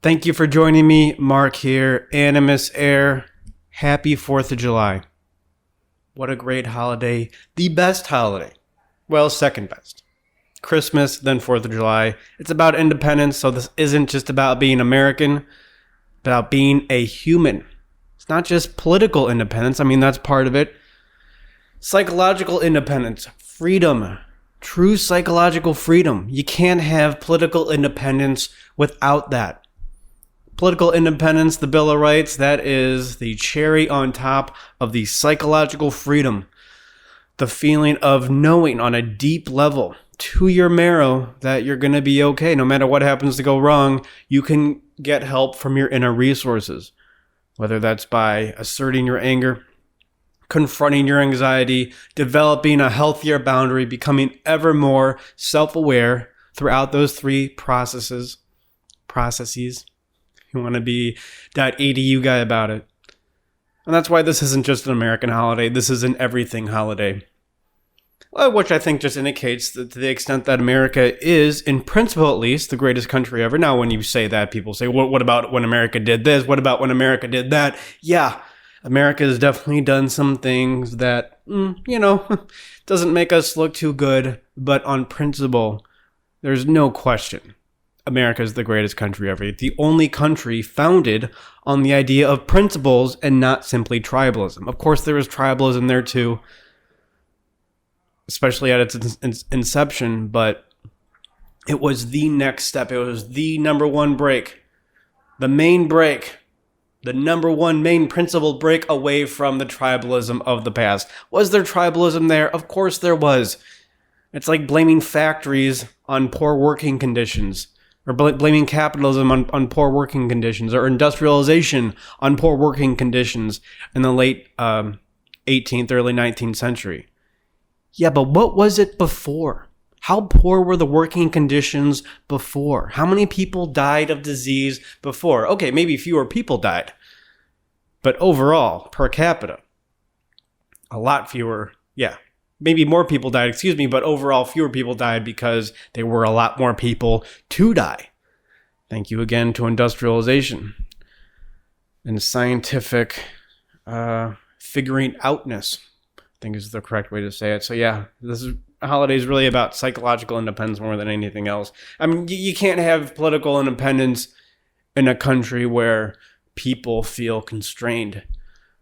Thank you for joining me. Mark here, Animus Air. Happy 4th of July. What a great holiday. The best holiday. Well, second best. Christmas, then 4th of July. It's about independence, so this isn't just about being American, but about being a human. It's not just political independence. I mean, that's part of it. Psychological independence, freedom, true psychological freedom. You can't have political independence without that. Political independence, the Bill of Rights, that is the cherry on top of the psychological freedom. The feeling of knowing on a deep level to your marrow that you're going to be okay. No matter what happens to go wrong, you can get help from your inner resources. Whether that's by asserting your anger, confronting your anxiety, developing a healthier boundary, becoming ever more self-aware throughout those three processes. You want to be that EDU guy about it. And that's why this isn't just an American holiday. This is an everything holiday. Well, which I think just indicates that to the extent that America is, in principle at least, the greatest country ever. Now, when you say that, people say, what about when America did this? What about when America did that? Yeah, America has definitely done some things that, doesn't make us look too good. But on principle, there's no question. America is the greatest country ever. The only country founded on the idea of principles and not simply tribalism. Of course, there is tribalism there too, especially at its inception, but it was the next step. It was the number one break, the main break, the number one main principle break away from the tribalism of the past. Was there tribalism there? Of course there was. It's like blaming factories on poor working conditions, or blaming capitalism on poor working conditions, or industrialization on poor working conditions in the late 18th, early 19th century. Yeah, but what was it before? How poor were the working conditions before? How many people died of disease before? Okay, maybe fewer people died, but overall, per capita, a lot fewer, maybe more people died, but overall fewer people died because there were a lot more people to die. Thank you again to industrialization and scientific figuring outness, I think is the correct way to say it. So this holiday is really about psychological independence more than anything else. I mean, you can't have political independence in a country where people feel constrained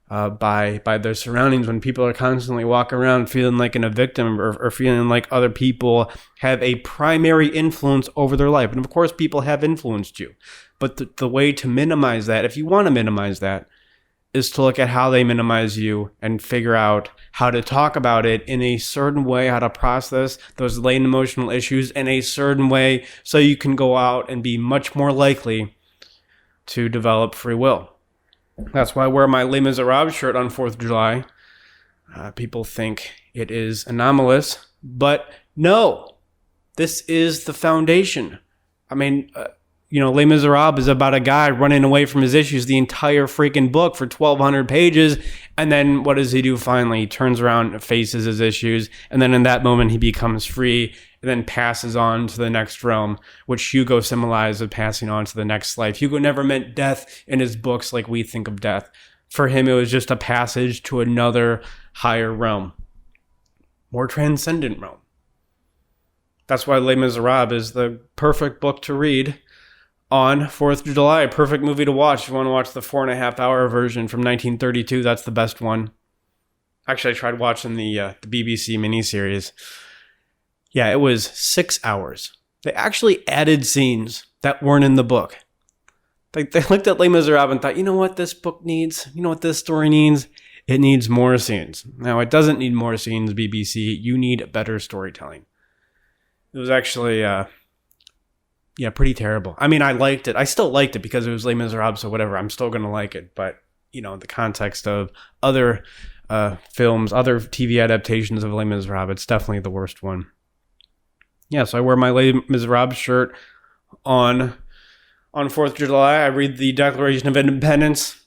by their surroundings, when people are constantly walking around feeling like a victim or feeling like other people have a primary influence over their life. And of course, people have influenced you. But the way to minimize that, if you want to minimize that, is to look at how they minimize you and figure out how to talk about it in a certain way, how to process those latent emotional issues in a certain way so you can go out and be much more likely to develop free will. That's why I wear my Les Miserables shirt on 4th of July. People think it is anomalous, but no, this is the foundation. I mean, Les Miserables is about a guy running away from his issues the entire freaking book for 1,200 pages, and then what does he do finally? He turns around and faces his issues, and then in that moment he becomes free, and then passes on to the next realm, which Hugo symbolized as passing on to the next life. Hugo never meant death in his books like we think of death. For him, it was just a passage to another higher realm, more transcendent realm. That's why Les Miserables is the perfect book to read on 4th of July. A perfect movie to watch. If you want to watch the 4.5-hour version from 1932, that's the best one. Actually, I tried watching the BBC miniseries. Yeah, it was 6 hours. They actually added scenes that weren't in the book. They looked at Les Miserables and thought, you know what this book needs? You know what this story needs? It needs more scenes. Now, it doesn't need more scenes, BBC. You need better storytelling. It was actually, pretty terrible. I mean, I liked it. I still liked it because it was Les Miserables, so whatever. I'm still going to like it. But, in the context of other films, other TV adaptations of Les Miserables, it's definitely the worst one. Yeah, so I wear my Les Miserables shirt on 4th of July. I read the Declaration of Independence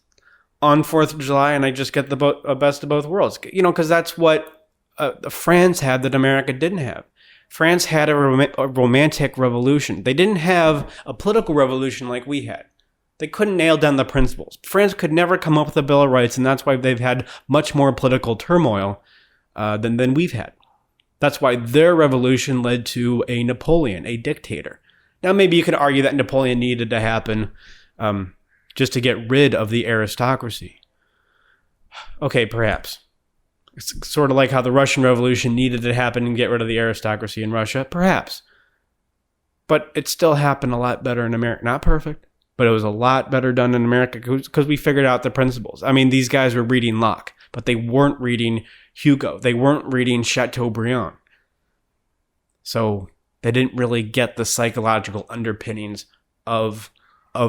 on 4th of July, and I just get the best of both worlds. Because that's what France had that America didn't have. France had a romantic revolution. They didn't have a political revolution like we had. They couldn't nail down the principles. France could never come up with a Bill of Rights, and that's why they've had much more political turmoil than we've had. That's why their revolution led to a Napoleon, a dictator. Now, maybe you could argue that Napoleon needed to happen just to get rid of the aristocracy. Okay, perhaps. It's sort of like how the Russian Revolution needed to happen and get rid of the aristocracy in Russia. Perhaps. But it still happened a lot better in America. Not perfect, but it was a lot better done in America because we figured out the principles. I mean, these guys were reading Locke, but they weren't reading Hugo. They weren't reading Chateaubriand. So they didn't really get the psychological underpinnings of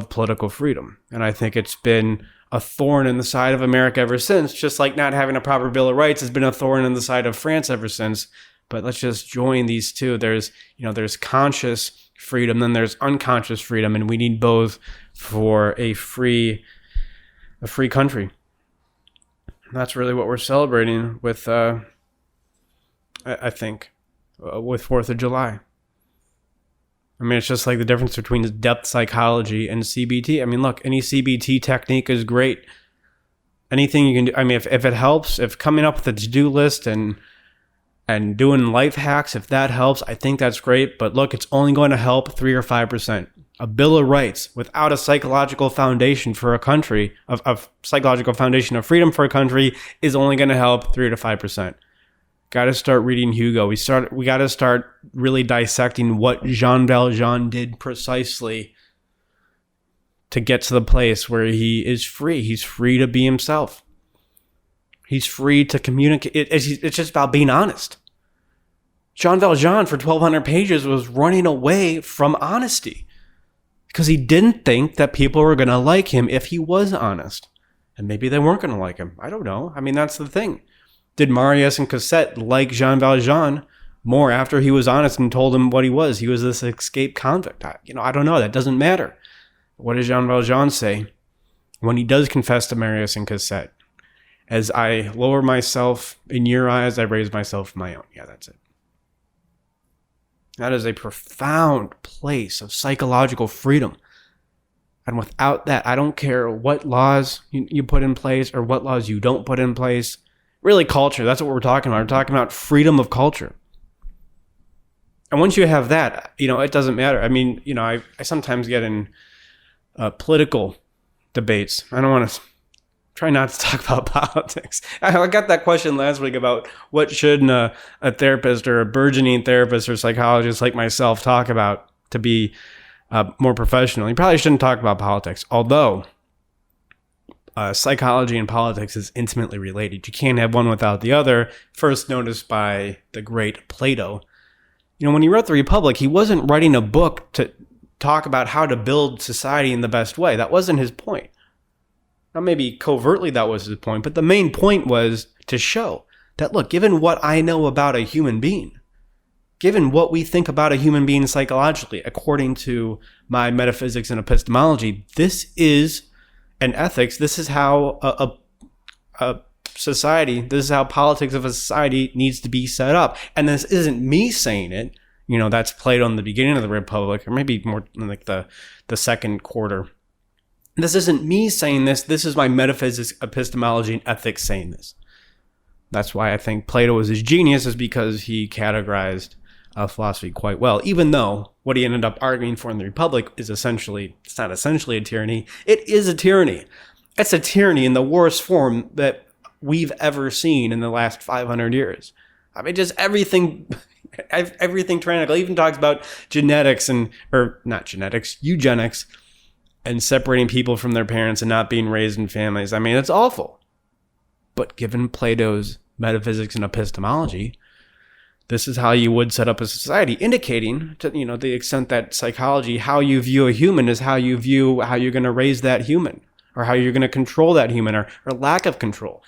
political freedom. And I think it's been a thorn in the side of America ever since, just like not having a proper Bill of Rights has been a thorn in the side of France ever since. But let's just join these two. There's conscious freedom, then there's unconscious freedom, and we need both for a free country. And that's really what we're celebrating with, I think, with 4th of July. I mean, it's just like the difference between depth psychology and CBT. I mean, look, any CBT technique is great. Anything you can do. I mean, if it helps, if coming up with a to-do list and doing life hacks, if that helps, I think that's great. But look, it's only going to help 3 or 5%. A Bill of Rights without a psychological foundation for a country, of psychological foundation of freedom for a country, is only going to help 3 to 5%. Got to start reading Hugo. We got to start really dissecting what Jean Valjean did precisely to get to the place where he is free. He's free to be himself. He's free to communicate. It's just about being honest. Jean Valjean, for 1,200 pages, was running away from honesty because he didn't think that people were going to like him if he was honest. And maybe they weren't going to like him. I don't know. I mean, that's the thing. Did Marius and Cosette like Jean Valjean more after he was honest and told him what he was? He was this escaped convict. I don't know. That doesn't matter. What does Jean Valjean say when he does confess to Marius and Cosette? As I lower myself in your eyes, I raise myself in my own. Yeah, that's it. That is a profound place of psychological freedom. And without that, I don't care what laws you put in place or what laws you don't put in place. Really, culture. That's what we're talking about. We're talking about freedom of culture. And once you have that, it doesn't matter. I mean, I sometimes get in political debates. I don't want to try not to talk about politics. I got that question last week about what should a therapist or a burgeoning therapist or psychologist like myself talk about to be more professional. You probably shouldn't talk about politics, although psychology and politics is intimately related. You can't have one without the other. First noticed by the great Plato. When he wrote The Republic, he wasn't writing a book to talk about how to build society in the best way. That wasn't his point. Now, maybe covertly that was his point, but the main point was to show that, look, given what I know about a human being, given what we think about a human being psychologically, according to my metaphysics and epistemology, this is an ethics. This is how a society, this is how politics of a society needs to be set up. And this isn't me saying it. That's Plato in the beginning of the Republic, or maybe more like the second quarter. This isn't me saying this. This is my metaphysics, epistemology, and ethics saying this. That's why I think Plato was his genius, is because he categorized philosophy quite well, even though what he ended up arguing for in the Republic is it's not essentially a tyranny. It is a tyranny. It's a tyranny in the worst form that we've ever seen in the last 500 years. I mean, just everything tyrannical. He even talks about eugenics, and separating people from their parents and not being raised in families. I mean, it's awful. But given Plato's metaphysics and epistemology, this is how you would set up a society, indicating to the extent that psychology, how you view a human, is how you view how you're going to raise that human, or how you're going to control that human, or lack of control.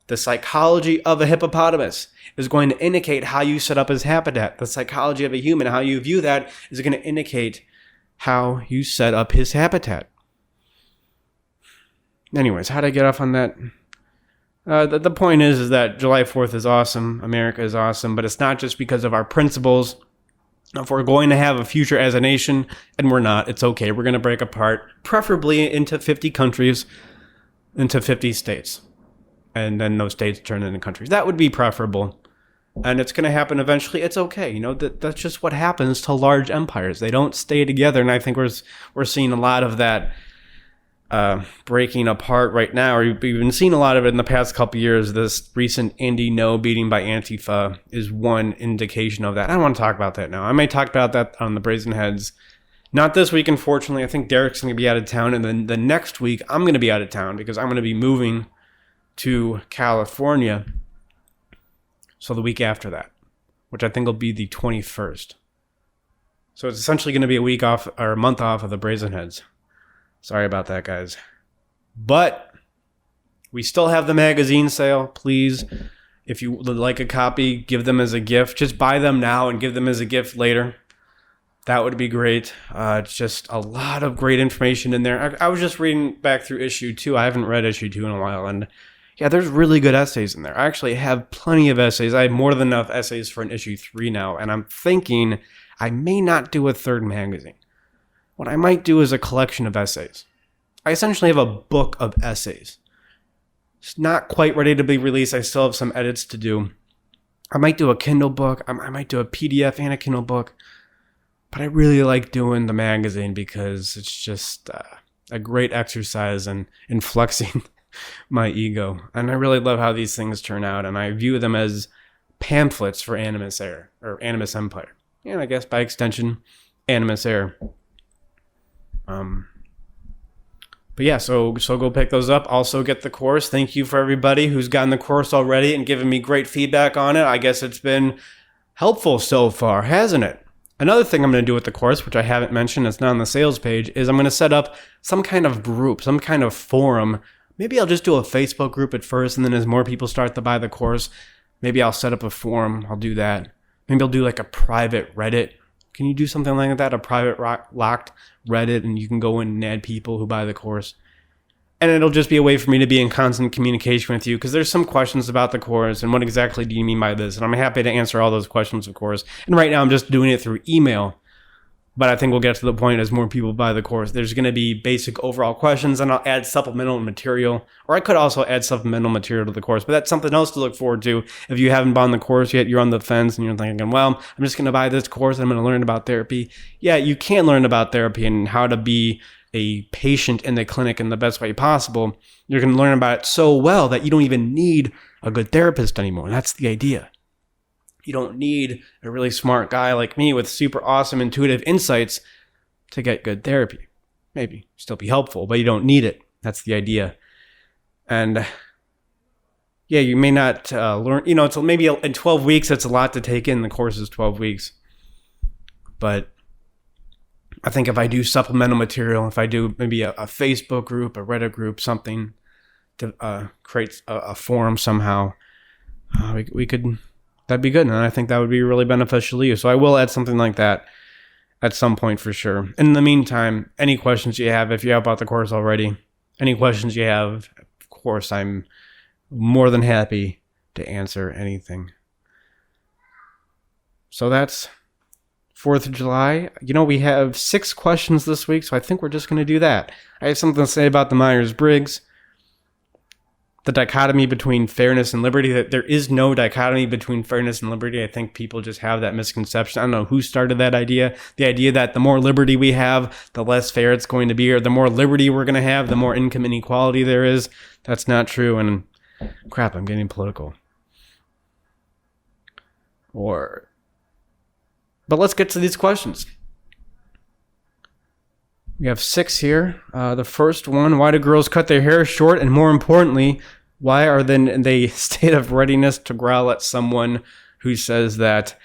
The psychology of a hippopotamus is going to indicate how you set up his habitat. The psychology of a human, how you view that, is going to indicate how you set up his habitat. Anyways, how did I get off on that? The point is that July 4th is awesome. America is awesome, but it's not just because of our principles. If we're going to have a future as a nation, and we're not, it's okay. We're going to break apart, preferably into 50 countries, into 50 states. And then those states turn into countries. That would be preferable. And it's going to happen eventually. It's okay. You know, that's just what happens to large empires. They don't stay together. And I think we're seeing a lot of that breaking apart right now. Or we've been seeing a lot of it in the past couple of years. This recent Indy No beating by Antifa is one indication of that. I don't want to talk about that now. I may talk about that on the Brazen Heads. Not this week, unfortunately. I think Derek's going to be out of town. And then the next week, I'm going to be out of town because I'm going to be moving to California. So the week after that, which I think will be the 21st. So it's essentially going to be a week off or a month off of the Brazen Heads. Sorry about that, guys. But we still have the magazine sale. Please, if you would like a copy, give them as a gift. Just buy them now and give them as a gift later. That would be great. It's just a lot of great information in there. I was just reading back through issue 2. I haven't read issue 2 in a while, and yeah, there's really good essays in there. I actually have plenty of essays. I have more than enough essays for an issue 3 now, and I'm thinking I may not do a third magazine. What I might do is a collection of essays. I essentially have a book of essays. It's not quite ready to be released. I still have some edits to do. I might do a Kindle book. I might do a PDF and a Kindle book. But I really like doing the magazine because it's just a great exercise in flexing my ego. And I really love how these things turn out. And I view them as pamphlets for Animus Air, or Animus Empire. And I guess by extension, Animus Air. But yeah, so go pick those up. Also get the course. Thank you for everybody who's gotten the course already and given me great feedback on it. I guess it's been helpful so far, hasn't it? Another thing I'm going to do with the course, which I haven't mentioned, it's not on the sales page, is I'm going to set up some kind of group, some kind of forum. Maybe I'll just do a Facebook group at first, and then as more people start to buy the course, maybe I'll set up a forum. I'll do that. Maybe I'll do like a private Reddit. Can you do something like that? A private locked Reddit, and you can go in and add people who buy the course. And it'll just be a way for me to be in constant communication with you, because there's some questions about the course and what exactly do you mean by this? And I'm happy to answer all those questions, of course. And right now I'm just doing it through email. But I think we'll get to the point as more people buy the course. There's going to be basic overall questions, and I'll add supplemental material. Or I could also add supplemental material to the course, but that's something else to look forward to. If you haven't bought the course yet, you're on the fence, and you're thinking, well, I'm just going to buy this course, and I'm going to learn about therapy. Yeah, you can learn about therapy and how to be a patient in the clinic in the best way possible. You're going to learn about it so well that you don't even need a good therapist anymore. That's the idea. You don't need a really smart guy like me with super awesome intuitive insights to get good therapy. Maybe still be helpful, but you don't need it. That's the idea. And yeah, you may not learn, it's maybe in 12 weeks, that's a lot to take in. The course is 12 weeks. But I think if I do supplemental material, if I do maybe a Facebook group, a Reddit group, something to create a forum somehow, we could... That'd be good, and I think that would be really beneficial to you. So I will add something like that at some point for sure. In the meantime, any questions you have, if you have bought the course already, any questions you have, of course, I'm more than happy to answer anything. So that's 4th of July. We have 6 questions this week, so I think we're just going to do that. I have something to say about the Myers-Briggs. The dichotomy between fairness and liberty, that there is no dichotomy between fairness and liberty. I think people just have that misconception. I don't know who started that idea. The idea that the more liberty we have, the less fair it's going to be, or the more liberty we're going to have, the more income inequality there is. That's not true. And crap, I'm getting political. But let's get to these questions. We have 6 here. The first one, why do girls cut their hair short? And more importantly, why are they in a state of readiness to growl at someone who says that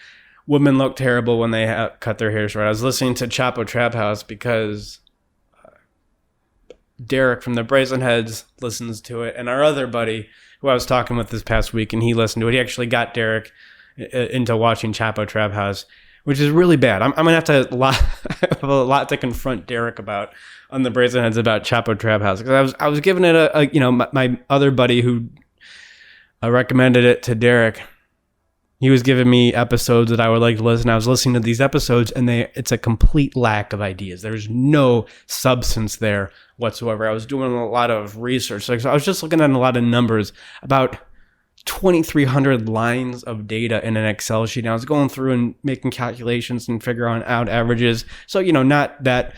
women look terrible when they cut their hair short? I was listening to Chapo Trap House because Derek from the Brazen Heads listens to it, and our other buddy who I was talking with this past week, and he listened to it. He actually got Derek into watching Chapo Trap House, which is really bad. I'm going to have have a lot to confront Derek about on the Brazen Heads about Chapo Trap House. Because I was giving it my other buddy who recommended it to Derek, He was giving me episodes that I would like to listen. I was listening to these episodes, and it's a complete lack of ideas. There's no substance there whatsoever. I was doing a lot of research. So I was just looking at a lot of numbers, about 2,300 lines of data in an Excel sheet. And I was going through and making calculations and figuring out averages. So, not that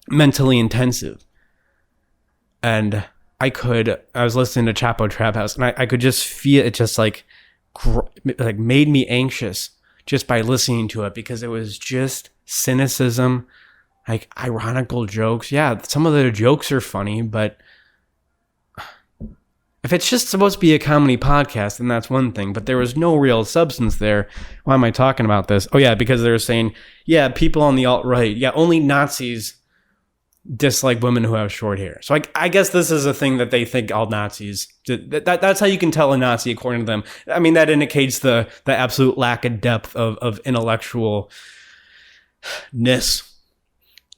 mentally intensive. And I was listening to Chapo Trap House, and I could just feel it just like made me anxious just by listening to it, because it was just cynicism, like ironical jokes. Yeah, some of the jokes are funny, but if it's just supposed to be a comedy podcast, then that's one thing, but there was no real substance there. Why am I talking about this? Oh yeah, because they were saying, yeah, people on the alt-right, yeah, only Nazis dislike women who have short hair. So I guess this is a thing that they think all Nazis, that's how you can tell a Nazi according to them. I mean, that indicates the absolute lack of depth of intellectualness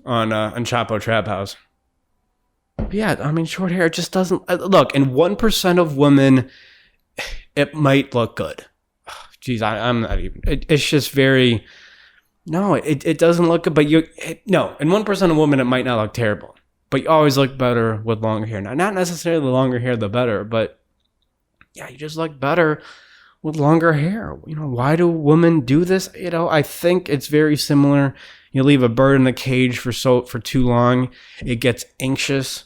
on Chapo Trap House. But yeah, I mean, short hair just doesn't look, and 1% of women, it might look good. Geez, I'm not even, it's just very, no, it doesn't look good, but no, and 1% of women, it might not look terrible, but you always look better with longer hair. Now, not necessarily the longer hair, the better, but yeah, you just look better with longer hair. Why do women do this? I think it's very similar. You leave a bird in a cage for too long, it gets anxious.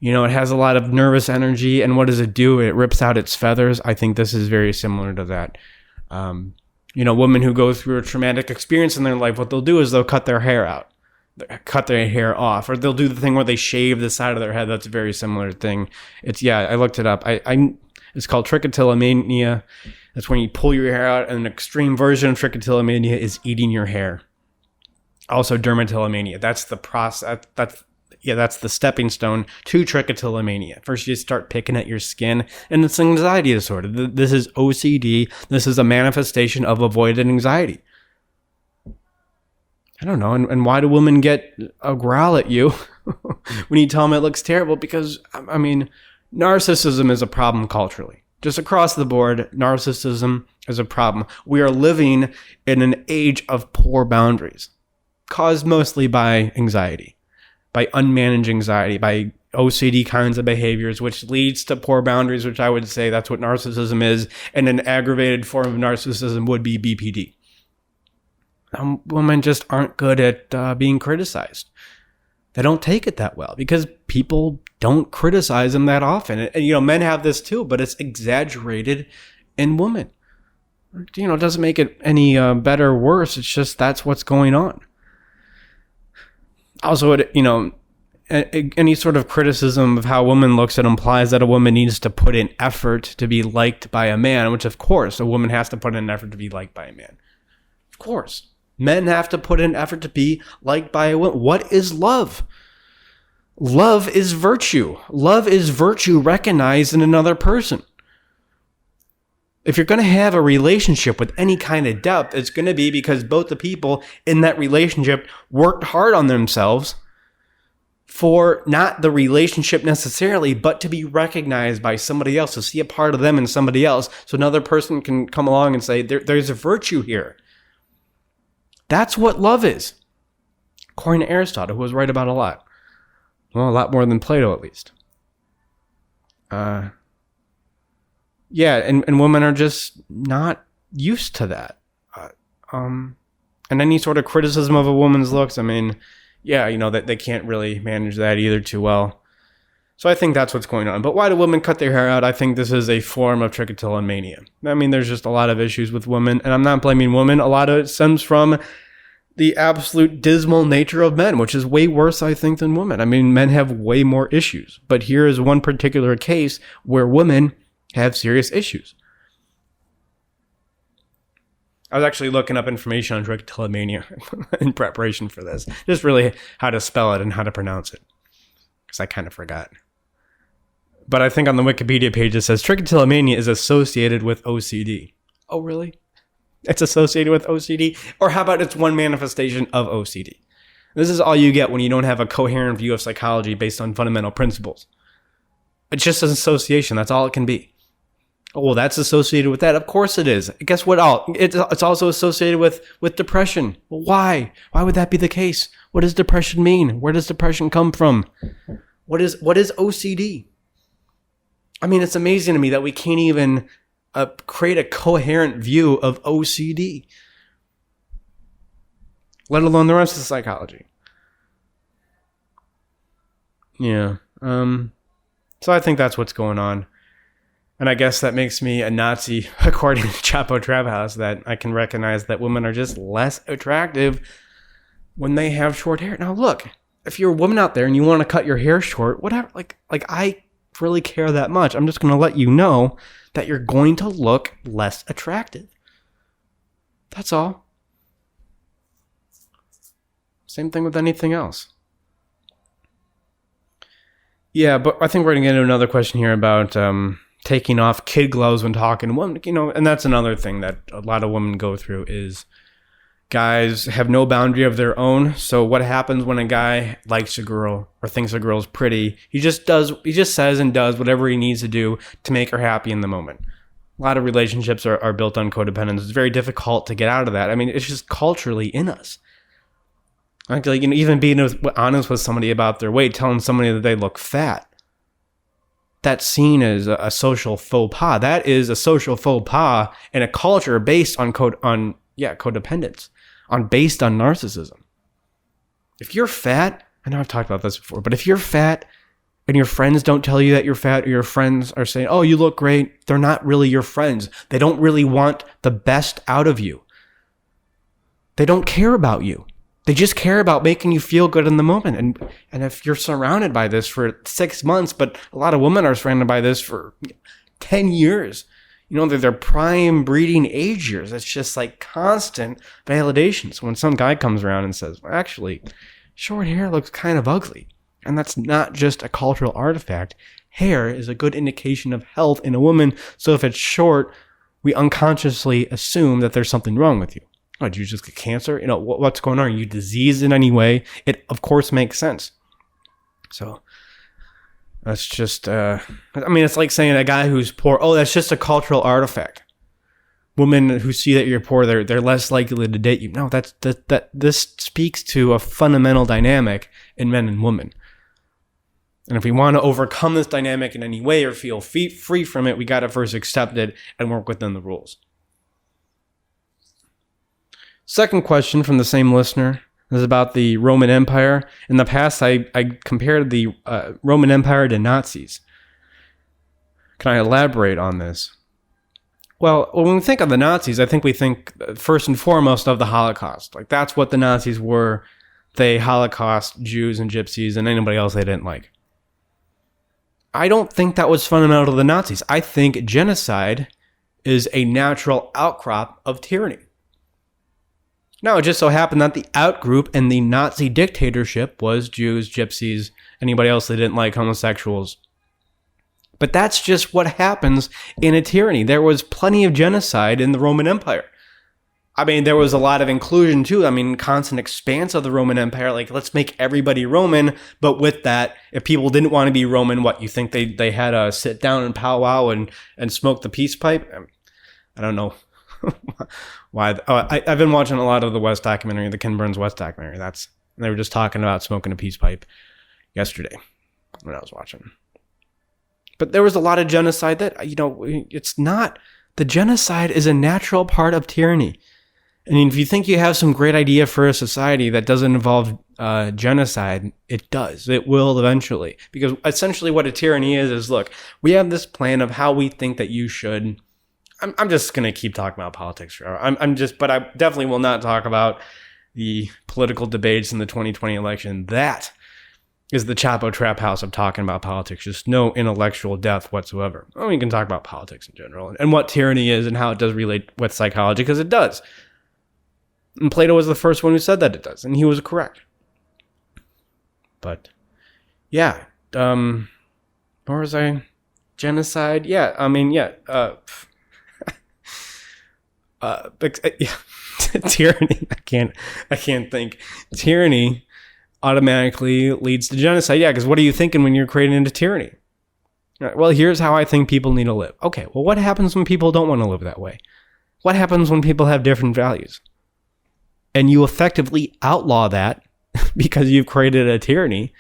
It has a lot of nervous energy, and what does it do? It rips out its feathers. I think this is very similar to that. Women who go through a traumatic experience in their life, what they'll do is they'll cut their hair out, cut their hair off, or they'll do the thing where they shave the side of their head. That's a very similar thing. I looked it up. It's called trichotillomania. That's when you pull your hair out, and an extreme version of trichotillomania is eating your hair. Also, dermatillomania. That's the process. That's the stepping stone to trichotillomania. First, you start picking at your skin, and it's an anxiety disorder. This is OCD. This is a manifestation of avoidant anxiety. I don't know. And why do women get a growl at you when you tell them it looks terrible? Because, I mean, narcissism is a problem culturally. Just across the board, narcissism is a problem. We are living in an age of poor boundaries, caused mostly by anxiety, by unmanaged anxiety, by OCD kinds of behaviors, which leads to poor boundaries, which I would say that's what narcissism is. And an aggravated form of narcissism would be BPD. Women just aren't good at being criticized. They don't take it that well because people don't criticize them that often. And men have this too, but it's exaggerated in women. It doesn't make it any better or worse. It's just that's what's going on. Also, any sort of criticism of how a woman looks, it implies that a woman needs to put in effort to be liked by a man, which of course a woman has to put in effort to be liked by a man. Of course. Men have to put in effort to be liked by a woman. What is love? Love is virtue. Love is virtue recognized in another person. If you're going to have a relationship with any kind of depth, it's going to be because both the people in that relationship worked hard on themselves for not the relationship necessarily, but to be recognized by somebody else, to see a part of them in somebody else, so another person can come along and say, there's a virtue here. That's what love is, according to Aristotle, who was right about a lot. Well, a lot more than Plato, at least. Yeah, and women are just not used to that. And any sort of criticism of a woman's looks, I mean, yeah, that they can't really manage that either too well. So I think that's what's going on. But why do women cut their hair out? I think this is a form of trichotillomania. I mean, there's just a lot of issues with women, and I'm not blaming women. A lot of it stems from the absolute dismal nature of men, which is way worse, I think, than women. I mean, men have way more issues. But here is one particular case where women have serious issues. I was actually looking up information on trichotillomania in preparation for this. Just really how to spell it and how to pronounce it, because I kind of forgot. But I think on the Wikipedia page it says trichotillomania is associated with OCD. Oh, really? It's associated with OCD? Or how about it's one manifestation of OCD? This is all you get when you don't have a coherent view of psychology based on fundamental principles. It's just an association. That's all it can be. Oh, well, that's associated with that. Of course it is. Guess what? It's also associated with depression. Well, why? Why would that be the case? What does depression mean? Where does depression come from? What is OCD? I mean, it's amazing to me that we can't even create a coherent view of OCD, let alone the rest of psychology. Yeah. So I think that's what's going on. And I guess that makes me a Nazi, according to Chapo Trap House, that I can recognize that women are just less attractive when they have short hair. Now, look, if you're a woman out there and you want to cut your hair short, whatever, like I really care that much. I'm just going to let you know that you're going to look less attractive. That's all. Same thing with anything else. Yeah, but I think we're going to get into another question here about taking off kid gloves when talking to women, and that's another thing that a lot of women go through is guys have no boundary of their own. So what happens when a guy likes a girl or thinks a girl's pretty? He just says and does whatever he needs to do to make her happy in the moment. A lot of relationships are built on codependence. It's very difficult to get out of that. I mean, it's just culturally in us. Like even being honest with somebody about their weight, telling somebody that they look fat, that's seen as a social faux pas. That is a social faux pas in a culture based on codependence, based on narcissism. If you're fat, I know I've talked about this before, but if you're fat and your friends don't tell you that you're fat, or your friends are saying, "Oh, you look great," they're not really your friends. They don't really want the best out of you. They don't care about you. They just care about making you feel good in the moment. And if you're surrounded by this for 6 months, but a lot of women are surrounded by this for 10 years, they're their prime breeding age years. It's just like constant validation. So when some guy comes around and says, well, actually, short hair looks kind of ugly. And that's not just a cultural artifact. Hair is a good indication of health in a woman. So if it's short, we unconsciously assume that there's something wrong with you. Oh, did you just get cancer? What's going on? Are you diseased in any way? It, of course, makes sense. So that's just, it's like saying a guy who's poor, oh, that's just a cultural artifact. Women who see that you're poor, they're less likely to date you. No, this speaks to a fundamental dynamic in men and women. And if we want to overcome this dynamic in any way or feel free from it, we got to first accept it and work within the rules. Second question from the same listener is about the Roman Empire. In the past, I compared the Roman Empire to Nazis. Can I elaborate on this? Well, when we think of the Nazis, I think we think first and foremost of the Holocaust. Like that's what the Nazis were. They Holocaust Jews and Gypsies and anybody else they didn't like. I don't think that was fundamental to the Nazis. I think genocide is a natural outcrop of tyranny. Now, it just so happened that the outgroup in the Nazi dictatorship was Jews, Gypsies, anybody else that didn't like homosexuals. But that's just what happens in a tyranny. There was plenty of genocide in the Roman Empire. I mean, there was a lot of inclusion too. I mean, constant expanse of the Roman Empire. Like, let's make everybody Roman. But with that, if people didn't want to be Roman, what, you think they had to sit down and powwow and smoke the peace pipe? I don't know. Why? I've been watching a lot of the West documentary, the Ken Burns West documentary. They were just talking about smoking a peace pipe yesterday when I was watching. But there was a lot of genocide that, it's not, the genocide is a natural part of tyranny. I mean, if you think you have some great idea for a society that doesn't involve genocide, it does. It will eventually. Because essentially what a tyranny is look, we have this plan of how we think that you should. I'm just going to keep talking about politics forever. But I definitely will not talk about the political debates in the 2020 election. That is the Chapo Trap House of talking about politics. Just no intellectual depth whatsoever. We can talk about politics in general and what tyranny is and how it does relate with psychology, because it does. And Plato was the first one who said that it does, and he was correct. But, yeah. Where was I? Genocide? Yeah, tyranny. I can't think. Tyranny automatically leads to genocide. Yeah, because what are you thinking when you're creating into tyranny? Right, well, here's how I think people need to live. Okay, well, what happens when people don't want to live that way? What happens when people have different values? And you effectively outlaw that because you've created a tyranny.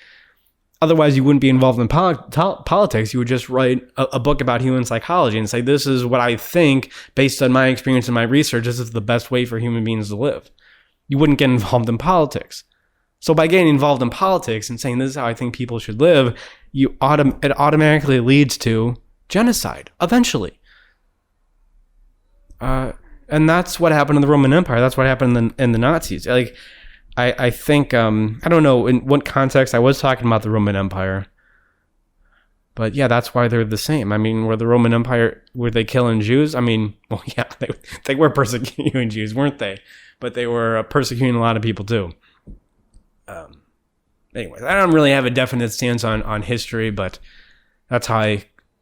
Otherwise, you wouldn't be involved in politics. You would just write a book about human psychology and say, this is what I think, based on my experience and my research, this is the best way for human beings to live. You wouldn't get involved in politics. So by getting involved in politics and saying, this is how I think people should live, it automatically leads to genocide, eventually. And that's what happened in the Roman Empire. That's what happened in the Nazis. Like, I think, I don't know in what context I was talking about the Roman Empire. But yeah, that's why they're the same. I mean, were the Roman Empire, were they killing Jews? I mean, well, yeah, they were persecuting Jews, weren't they? But they were persecuting a lot of people too. Anyways, I don't really have a definite stance on history, but that's how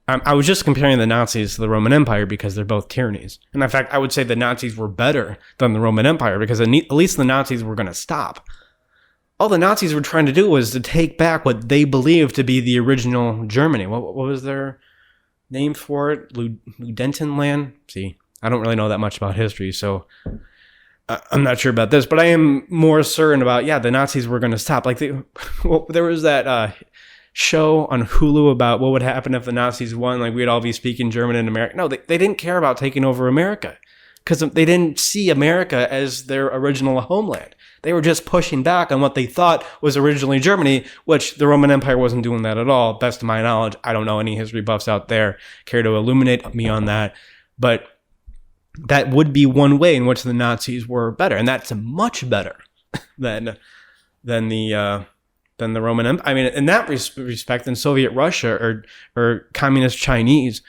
I was just comparing the Nazis to the Roman Empire because they're both tyrannies. And in fact, I would say the Nazis were better than the Roman Empire because at least the Nazis were going to stop. All the Nazis were trying to do was to take back what they believed to be the original Germany. What was their name for it? Ludentenland? See, I don't really know that much about history, so I'm not sure about this, but I am more certain about, the Nazis were going to stop. Like, there was that show on Hulu about what would happen if the Nazis won. Like, we'd all be speaking German in America. No, they didn't care about taking over America because they didn't see America as their original homeland. They were just pushing back on what they thought was originally Germany, which the Roman Empire wasn't doing that at all. Best of my knowledge, I don't know any history buffs out there care to illuminate me on that, but that would be one way in which the Nazis were better, and that's much better than the Roman Empire. I mean, in that respect, then Soviet Russia or communist Chinese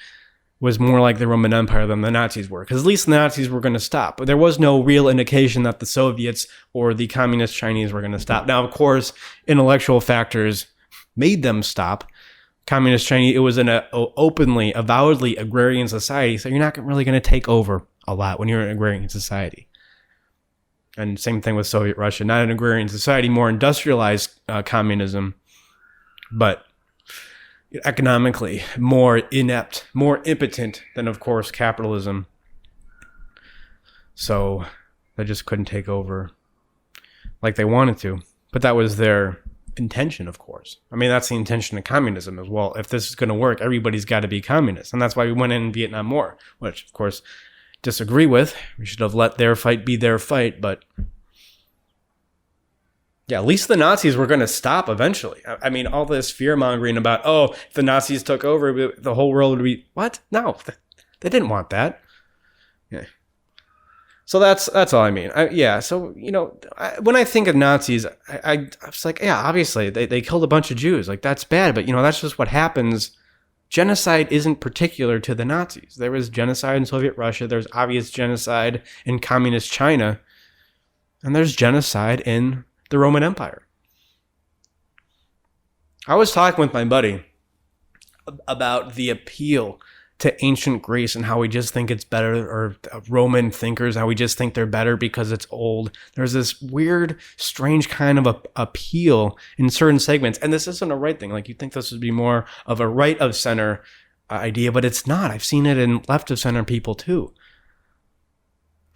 was more like the Roman Empire than the Nazis were, because at least the Nazis were going to stop. But there was no real indication that the Soviets or the communist Chinese were going to stop. Now, of course, intellectual factors made them stop. Communist Chinese, it was an openly, avowedly agrarian society, so you're not really going to take over a lot when you're an agrarian society. And same thing with Soviet Russia, not an agrarian society, more industrialized communism, but economically more inept, more impotent than, of course, capitalism. So they just couldn't take over like they wanted to. But that was their intention, of course. I mean, that's the intention of communism as well. If this is going to work, everybody's got to be communist. And that's why we went in Vietnam War, which, of course, disagree with. We should have let their fight be their fight, but yeah, at least the Nazis were going to stop eventually. I mean, all this fear-mongering about, if the Nazis took over, the whole world would be, what? No, they didn't want that. Yeah. So that's all I mean. So, when I think of Nazis, I was like, yeah, obviously, they killed a bunch of Jews. Like, that's bad, but, that's just what happens. Genocide isn't particular to the Nazis. There was genocide in Soviet Russia. There's obvious genocide in communist China. And there's genocide in the Roman Empire. I was talking with my buddy about the appeal to ancient Greece and how we just think it's better, or Roman thinkers, how we just think they're better because it's old. There's this weird, strange kind of appeal in certain segments. And this isn't a right thing. Like, you'd think this would be more of a right of center idea, but it's not. I've seen it in left of center people too.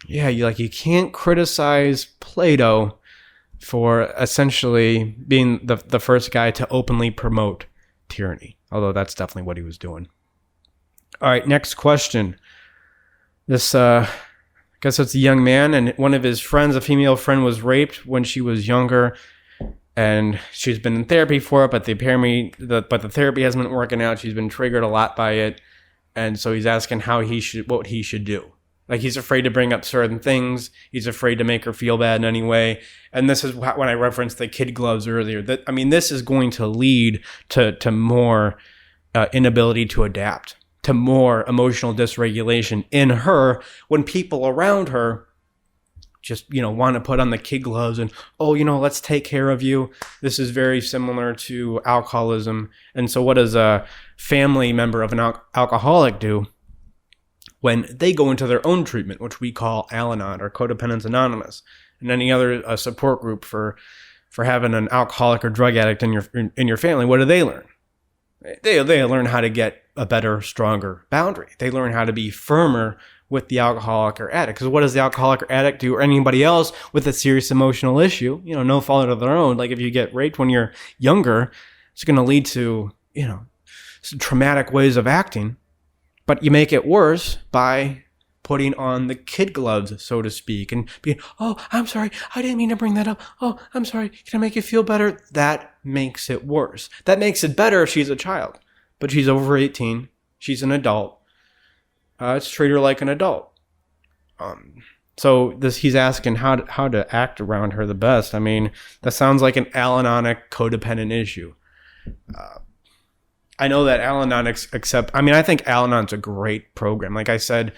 Yeah, you can't criticize Plato for essentially being the first guy to openly promote tyranny, although that's definitely what he was doing. All right, next question. This, I guess it's a young man, and one of his friends, a female friend, was raped when she was younger, and she's been in therapy for it, but the therapy hasn't been working out. She's been triggered a lot by it, and so he's asking what he should do. Like, he's afraid to bring up certain things. He's afraid to make her feel bad in any way. And this is when I referenced the kid gloves earlier. This is going to lead to more inability to adapt, to more emotional dysregulation in her when people around her just, want to put on the kid gloves and, let's take care of you. This is very similar to alcoholism. And so what does a family member of an alcoholic do when they go into their own treatment, which we call Al-Anon or Codependence Anonymous, and any other support group for having an alcoholic or drug addict in your family? What do they learn? They learn how to get a better, stronger boundary. They learn how to be firmer with the alcoholic or addict. Because what does the alcoholic or addict do, or anybody else with a serious emotional issue? No fault of their own. Like if you get raped when you're younger, it's going to lead to, some traumatic ways of acting. But you make it worse by putting on the kid gloves, so to speak, and being, oh, I'm sorry, I didn't mean to bring that up. Oh, I'm sorry, can I make you feel better? That makes it worse. That makes it better if she's a child. But she's over 18. She's an adult. Let's treat her like an adult. So he's asking how to act around her the best. I mean, that sounds like an Al-Anonic codependent issue. I know that Al-Anon I think Al-Anon's a great program. Like I said,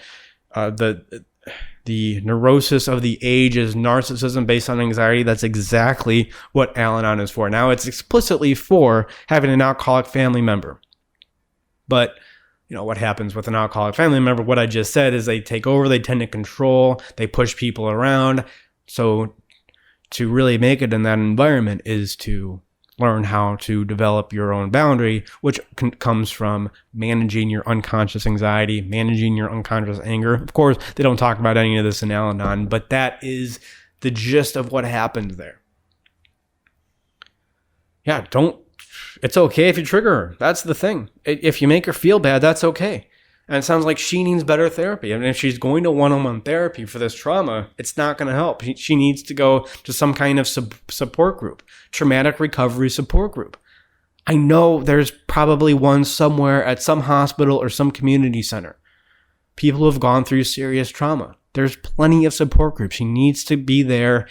the neurosis of the age is narcissism based on anxiety. That's exactly what Al-Anon is for. Now, it's explicitly for having an alcoholic family member. But, what happens with an alcoholic family member, what I just said is they take over, they tend to control, they push people around. So to really make it in that environment is to learn how to develop your own boundary, which comes from managing your unconscious anxiety, managing your unconscious anger. Of course, they don't talk about any of this in Al-Anon, but that is the gist of what happens there. Yeah, it's okay if you trigger her. That's the thing. If you make her feel bad, that's okay. And it sounds like she needs better therapy. I mean, if she's going to one-on-one therapy for this trauma, it's not going to help. She needs to go to some kind of support group, traumatic recovery support group. I know there's probably one somewhere at some hospital or some community center. People who have gone through serious trauma. There's plenty of support groups. She needs to be there.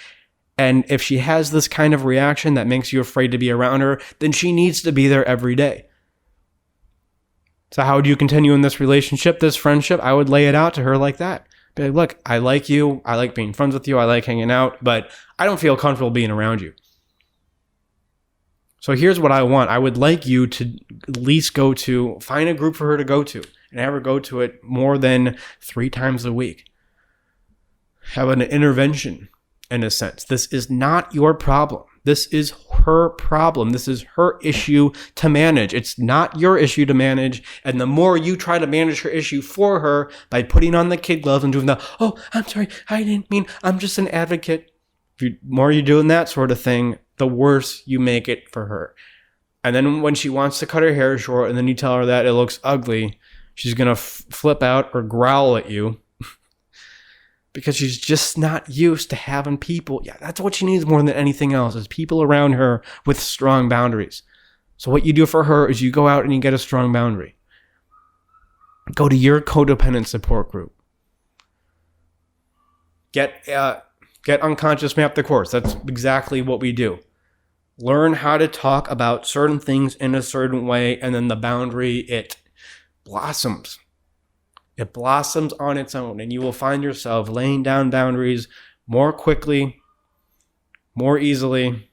And if she has this kind of reaction that makes you afraid to be around her, then she needs to be there every day. So how would you continue in this relationship, this friendship? I would lay it out to her like that. Be like, look, I like you. I like being friends with you. I like hanging out, but I don't feel comfortable being around you. So here's what I want. I would like you to at least find a group for her to go to and have her go to it more than 3 times a week. Have an intervention. In a sense, this is not your problem. This is her problem. This is her issue to manage. It's not your issue to manage. And the more you try to manage her issue for her by putting on the kid gloves and doing the, oh, I'm sorry, I didn't mean, I'm just an advocate. The more you're doing that sort of thing, the worse you make it for her. And then when she wants to cut her hair short and then you tell her that it looks ugly, she's going to flip out or growl at you. Because she's just not used to having people. Yeah, that's what she needs more than anything else, is people around her with strong boundaries. So what you do for her is you go out and you get a strong boundary. Go to your codependent support group. Get Unconscious Map the course. That's exactly what we do. Learn how to talk about certain things in a certain way, and then the boundary, it blossoms. It blossoms on its own, and you will find yourself laying down boundaries more quickly, more easily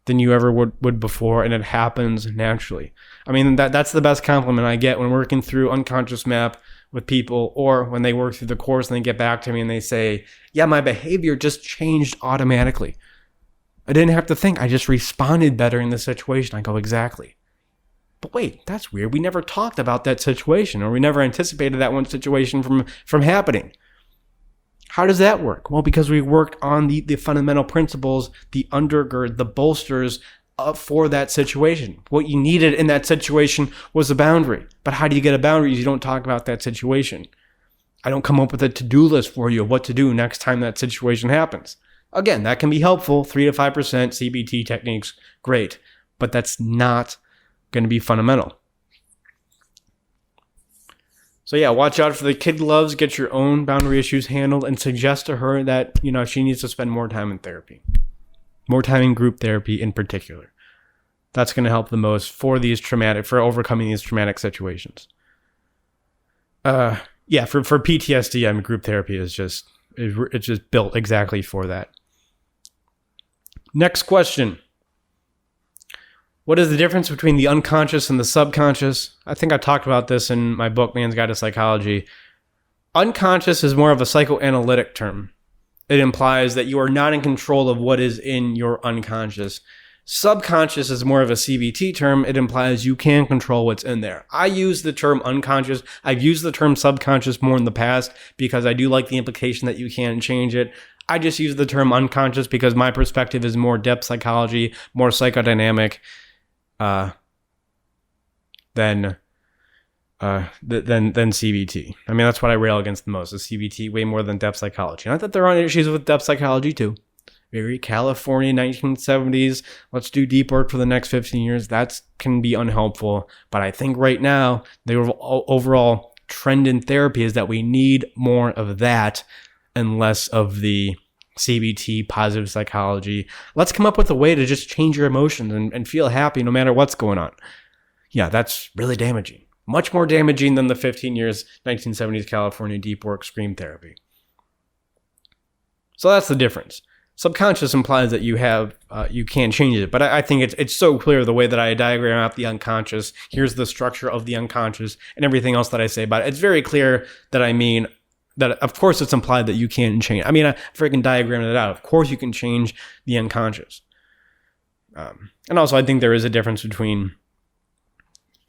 than you ever would before, and it happens naturally. I mean, that's the best compliment I get when working through Unconscious Map with people, or when they work through the course and they get back to me and they say, yeah, my behavior just changed automatically. I didn't have to think. I just responded better in the situation. I go, exactly. But wait, that's weird. We never talked about that situation, or we never anticipated that one situation from happening. How does that work? Well, because we worked on the fundamental principles, the undergird, the bolsters for that situation. What you needed in that situation was a boundary. But how do you get a boundary? You don't talk about that situation. I don't come up with a to-do list for you of what to do next time that situation happens. Again, that can be helpful. 3 to 5% CBT techniques, great. But that's not going to be fundamental. So yeah, watch out for the kid gloves, get your own boundary issues handled, and suggest to her that, she needs to spend more time in therapy. More time in group therapy in particular. That's going to help the most for overcoming these traumatic situations. For PTSD, group therapy is just built exactly for that. Next question. What is the difference between the unconscious and the subconscious? I think I talked about this in my book, Man's Guide to Psychology. Unconscious is more of a psychoanalytic term. It implies that you are not in control of what is in your unconscious. Subconscious is more of a CBT term. It implies you can control what's in there. I use the term unconscious. I've used the term subconscious more in the past because I do like the implication that you can change it. I just use the term unconscious because my perspective is more depth psychology, more psychodynamic than CBT. I mean, that's what I rail against the most, is CBT way more than depth psychology. Not that there aren't issues with depth psychology too. Very California 1970s. Let's do deep work for the next 15 years. That can be unhelpful. But I think right now, the overall trend in therapy is that we need more of that and less of the CBT, positive psychology. Let's come up with a way to just change your emotions and feel happy no matter what's going on. Yeah, that's really damaging. Much more damaging than the 15 years 1970s California deep work scream therapy. So that's the difference. Subconscious implies that you can change it, but I think it's so clear the way that I diagram out the unconscious. Here's the structure of the unconscious and everything else that I say about it. It's very clear that I mean that, of course, it's implied that you can change. I mean, I freaking diagrammed it out. Of course, you can change the unconscious. And also, I think there is a difference between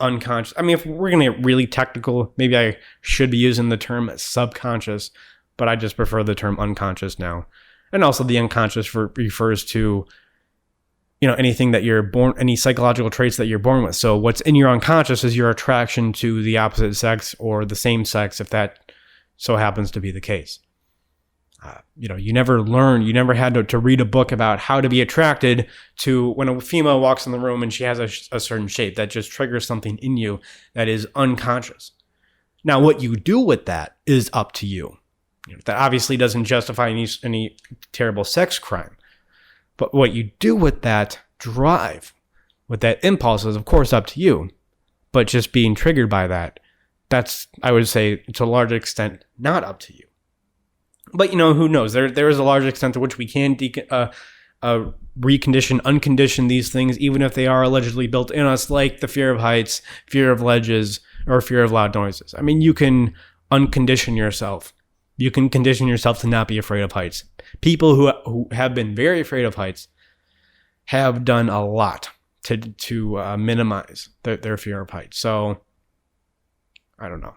unconscious. I mean, if we're going to get really technical, maybe I should be using the term subconscious, but I just prefer the term unconscious now. And also the unconscious refers to, anything that you're born, any psychological traits that you're born with. So what's in your unconscious is your attraction to the opposite sex or the same sex, if that so happens to be the case. You never had to read a book about how to be attracted to when a female walks in the room and she has a certain shape that just triggers something in you that is unconscious. Now, what you do with that is up to you. That obviously doesn't justify any terrible sex crime. But what you do with that drive, with that impulse, is of course up to you. But just being triggered by that's, I would say, to a large extent, not up to you. But, who knows? There is a large extent to which we can recondition, uncondition these things, even if they are allegedly built in us, like the fear of heights, fear of ledges, or fear of loud noises. I mean, you can uncondition yourself. You can condition yourself to not be afraid of heights. People who have been very afraid of heights have done a lot to minimize their fear of heights. So, I don't know.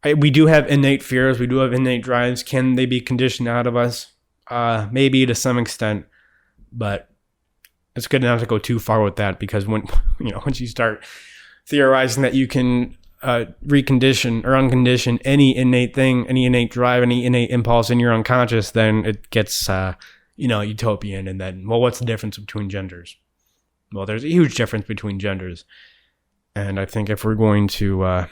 We do have innate fears. We do have innate drives. Can they be conditioned out of us? Maybe to some extent, but it's good not to go too far with that, because once you start theorizing that you can recondition or uncondition any innate thing, any innate drive, any innate impulse in your unconscious, then it gets, utopian. And then, what's the difference between genders? Well, there's a huge difference between genders. And I think if we're going to,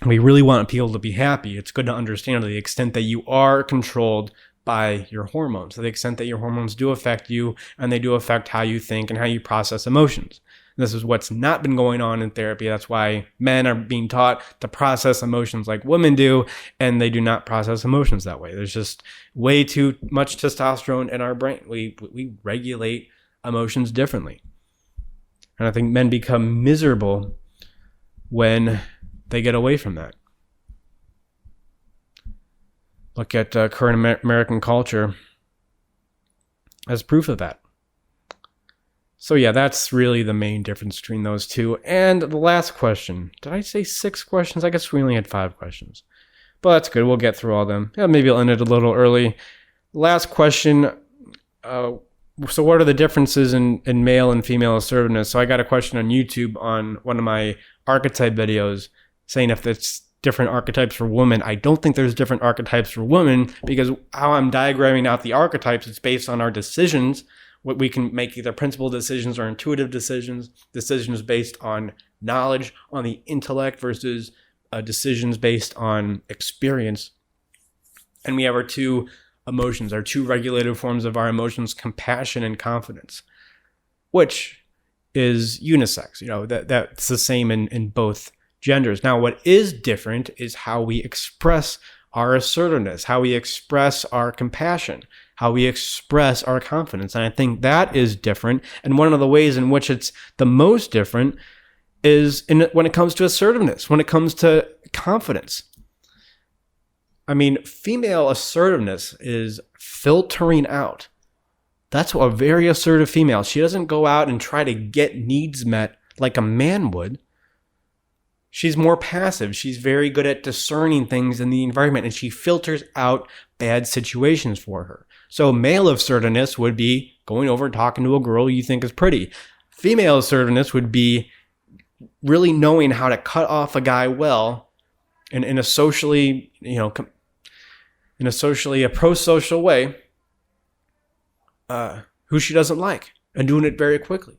we really want people to be happy, it's good to understand to the extent that you are controlled by your hormones, to the extent that your hormones do affect you and they do affect how you think and how you process emotions. This is what's not been going on in therapy. That's why men are being taught to process emotions like women do, and they do not process emotions that way. There's just way too much testosterone in our brain. We regulate emotions differently. And I think men become miserable when they get away from that. Look at current American culture as proof of that. So yeah, that's really the main difference between those two. And the last question. Did I say 6 questions? I guess we only had 5 questions. But that's good. We'll get through all of them. Yeah, maybe I'll end it a little early. Last question. So what are the differences in male and female assertiveness? So I got a question on YouTube on one of my archetype videos saying if it's different archetypes for women. I don't think there's different archetypes for women, because how I'm diagramming out the archetypes, it's based on our decisions. What we can make either principled decisions or intuitive decisions based on knowledge, on the intellect, versus decisions based on experience. And we have our 2 emotions, our 2 regulated forms of our emotions, compassion and confidence, which is unisex. That's the same in both genders. Now, what is different is how we express our assertiveness, how we express our compassion, how we express our confidence. And I think that is different. And one of the ways in which it's the most different is when it comes to assertiveness, when it comes to confidence. I mean, female assertiveness is filtering out That's a very assertive female. She doesn't go out and try to get needs met like a man would. She's more passive. She's very good at discerning things in the environment, and she filters out bad situations for her. So male assertiveness would be going over and talking to a girl you think is pretty. Female assertiveness would be really knowing how to cut off a guy well in a socially, in a pro-social way, who she doesn't like, and doing it very quickly.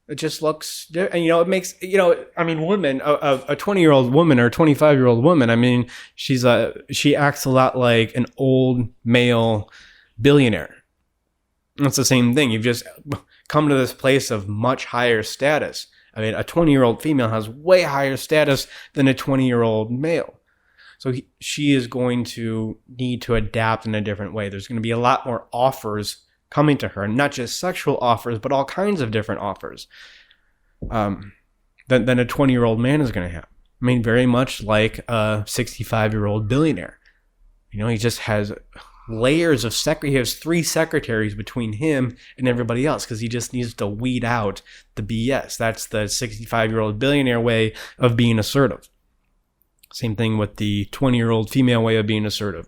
It just looks, and it makes, women, a 20-year-old woman or a 25-year-old woman, she acts a lot like an old male billionaire. It's the same thing. You've just come to this place of much higher status. A 20-year-old female has way higher status than a 20-year-old male. So she is going to need to adapt in a different way. There's going to be a lot more offers coming to her, not just sexual offers, but all kinds of different offers than a 20-year-old man is going to have. Very much like a 65-year-old billionaire. He just has layers of he has 3 secretaries between him and everybody else because he just needs to weed out the BS. That's the 65-year-old billionaire way of being assertive. Same thing with the 20-year-old female way of being assertive.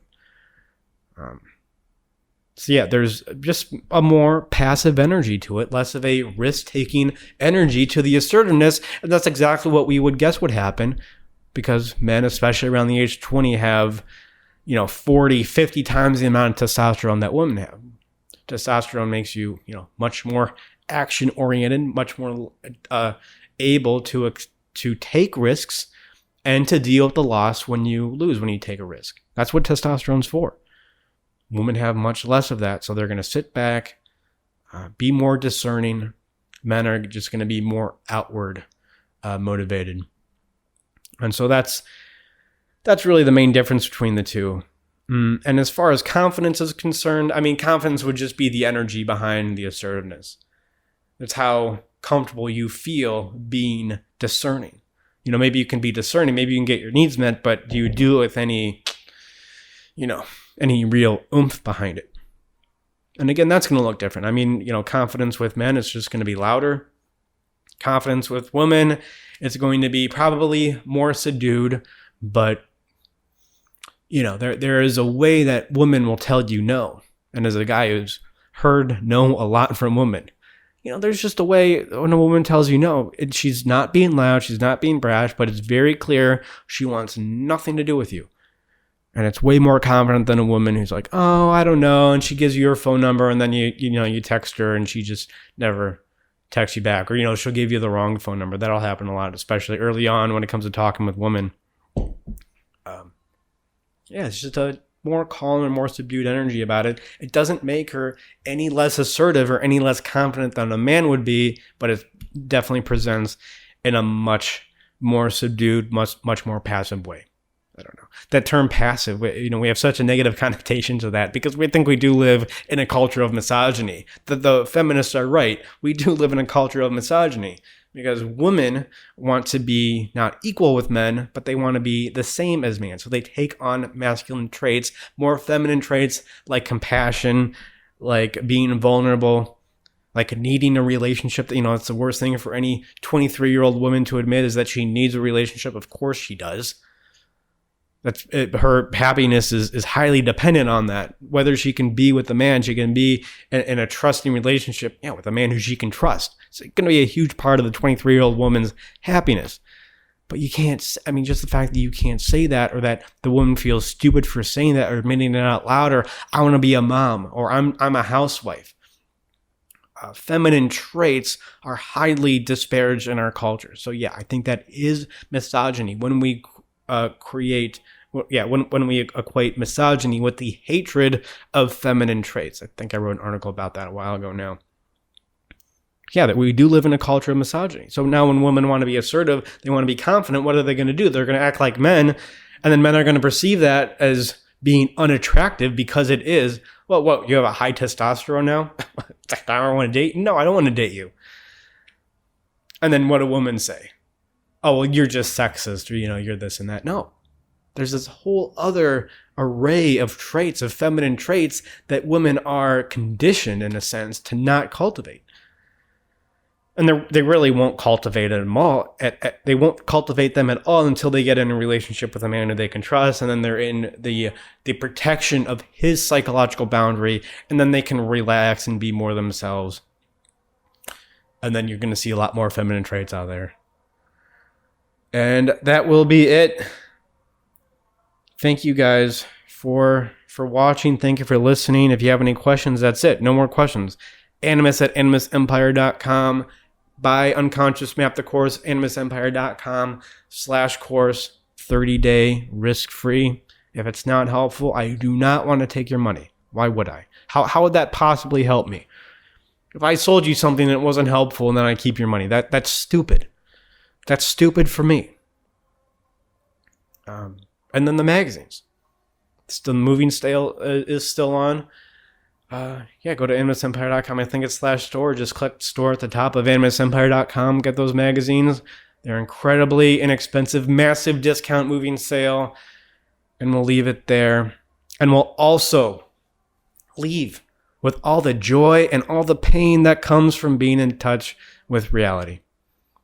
So yeah, there's just a more passive energy to it, less of a risk-taking energy to the assertiveness, and that's exactly what we would guess would happen because men, especially around the age of 20, have 40, 50 times the amount of testosterone that women have. Testosterone makes you, much more action-oriented, much more able to take risks and to deal with the loss when you take a risk. That's what testosterone's for. Women have much less of that, so they're going to sit back, be more discerning. Men are just going to be more outward motivated. And so that's really the main difference between the two. And as far as confidence is concerned, confidence would just be the energy behind the assertiveness. It's how comfortable you feel being discerning. Maybe you can be discerning, maybe you can get your needs met, but do you do it with any real oomph behind it? And again, that's going to look different. Confidence with men is just going to be louder. Confidence with women, it's going to be probably more subdued, but there is a way that women will tell you no. And as a guy who's heard no a lot from women, there's just a way when a woman tells you no, she's not being loud, she's not being brash, but it's very clear she wants nothing to do with you. And it's way more confident than a woman who's like, oh, I don't know. And she gives you her phone number and then you text her and she just never texts you back. Or, she'll give you the wrong phone number. That'll happen a lot, especially early on when it comes to talking with women. It's just a more calm and more subdued energy about it. It doesn't make her any less assertive or any less confident than a man would be, but it definitely presents in a much more subdued, much more passive way. I don't know. That term passive, we have such a negative connotation to that because we think we do live in a culture of misogyny. The feminists are right. We do live in a culture of misogyny because women want to be not equal with men, but they want to be the same as men. So they take on masculine traits, more feminine traits like compassion, like being vulnerable, like needing a relationship. It's the worst thing for any 23-year-old woman to admit is that she needs a relationship. Of course she does. Her happiness is highly dependent on that. Whether she can be with a man, she can be in a trusting relationship with a man who she can trust. It's going to be a huge part of the 23-year-old woman's happiness. But you can't, just the fact that you can't say that, or that the woman feels stupid for saying that or admitting it out loud, or I want to be a mom, or I'm a housewife. Feminine traits are highly disparaged in our culture. So yeah, I think that is misogyny when we when we equate misogyny with the hatred of feminine traits. I think I wrote an article about that a while ago now. Yeah, that we do live in a culture of misogyny. So now when women want to be assertive, they want to be confident, what are they going to do? They're going to act like men, and then men are going to perceive that as being unattractive because it is. Well, what, you have a high testosterone now? I don't want to date you? No, I don't want to date you. And then what do women say? Oh, well, you're just sexist, or, you're this and that. No. There's this whole other array of traits, of feminine traits, that women are conditioned, in a sense, to not cultivate. And they really won't cultivate them all. They won't cultivate them at all until they get in a relationship with a man who they can trust, and then they're in the protection of his psychological boundary, and then they can relax and be more themselves. And then you're going to see a lot more feminine traits out there. And that will be it. Thank you guys for watching. Thank you for listening. If you have any questions, that's it. No more questions. Animus at animusempire.com. Buy Unconscious Map the course, animusempire.com/course, 30-day risk-free. If it's not helpful, I do not want to take your money. Why would I? How would that possibly help me? If I sold you something that wasn't helpful and then I keep your money, that's stupid. That's stupid for me. And then the magazines. The moving sale is still on. Go to animusempire.com. I think it's /store. Just click store at the top of animusempire.com. Get those magazines. They're incredibly inexpensive, massive discount moving sale. And we'll leave it there. And we'll also leave with all the joy and all the pain that comes from being in touch with reality.